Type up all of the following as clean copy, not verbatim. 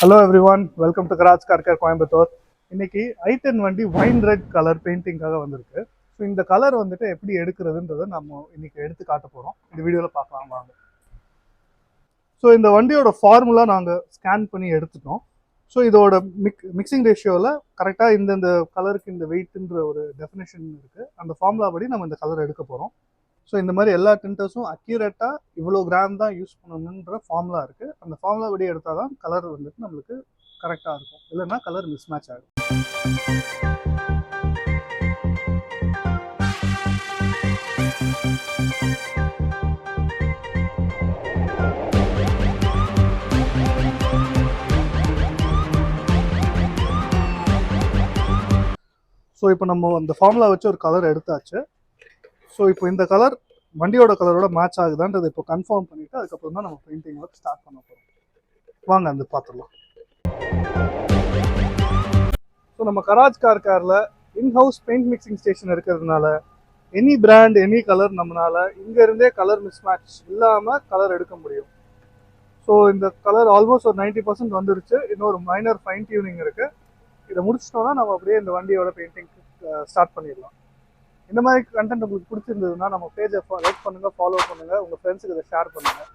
Hello everyone, welcome to Garage Car Care Coimbatore. இன்னைக்கு i10 வண்டி wine red colour பெயிண்டிங்காக வந்திருக்கு. So இந்த colour வந்துட்டு எப்படி எடுக்கிறதுன்றதை நம்ம இன்னைக்கு எடுத்து காட்ட போகிறோம். இந்த வீடியோவில் பார்க்கலாம் வாங்க. ஸோ இந்த வண்டியோட ஃபார்முலா நாங்கள் ஸ்கேன் பண்ணி எடுத்துட்டோம். ஸோ இதோட மிக்சிங் ரேஷியோவில் கரெக்டாக இந்தந்த கலருக்கு இந்த வெயிட்ன்ற ஒரு டெஃபினேஷன் இருக்குது. அந்த ஃபார்முலா படி நம்ம இந்த கலர் எடுக்க போகிறோம். ஸோ இந்த மாதிரி எல்லா டிண்டர்ஸும் அக்யூரேட்டாக இவ்வளோ கிராம் தான் யூஸ் பண்ணணுன்ற ஃபார்முலா இருக்குது. அந்த ஃபார்முலா படி எடுத்தால் தான் கலர் வந்துட்டு நம்மளுக்கு கரெக்டாக இருக்கும், இல்லைன்னா கலர் மிஸ் மேட்ச் ஆகும். ஸோ இப்போ நம்ம அந்த ஃபார்முலா வச்சு ஒரு கலர் எடுத்தாச்சு. ஸோ இப்போ இந்த கலர் வண்டியோட கலரோட மேட்ச் ஆகுதான்றது இப்போ கன்ஃபார்ம் பண்ணிவிட்டு அதுக்கப்புறம் தான் நம்ம பெயிண்டிங் ஒர்க் ஸ்டார்ட் பண்ண போகிறோம். வாங்க அந்த பார்த்துடலாம். ஸோ நம்ம கராஜ் கார் கேரில் இன்ஹவுஸ் பெயிண்ட் மிக்சிங் ஸ்டேஷன் இருக்கிறதுனால எனி பிராண்ட் எனி கலர் நம்மளால் இங்கேருந்தே கலர் மிஸ் மேட்ச் இல்லாமல் கலர் எடுக்க முடியும். ஸோ இந்த கலர் ஆல்மோஸ்ட் ஒரு 90% வந்துருச்சு. இன்னொரு மைனர் ஃபைன் டியூனிங் இருக்குது. இதை முடிச்சிட்டோம்னா நம்ம அப்படியே இந்த வண்டியோட பெயிண்டிங் ஸ்டார்ட் பண்ணிடலாம். இந்த மாதிரி கண்டென்ட் உங்களுக்கு பிடிச்சிருந்ததுன்னா நம்ம பேஜை லைக் பண்ணுங்கள், ஃபாலோ பண்ணுங்கள், உங்கள் ஃப்ரெண்ட்ஸுக்கு இதை ஷேர் பண்ணுங்கள்.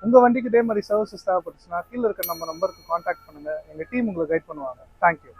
உங்கள் வண்டிக்கு இதே மாதிரி சர்வீசஸ் தேவைப்பட்டுச்சுன்னா கீழே இருக்க நம்ம நம்பருக்கு காண்டாக்ட் பண்ணுங்கள். எங்கள் டீம் உங்களை கைட் பண்ணுவாங்க. தேங்க்யூ.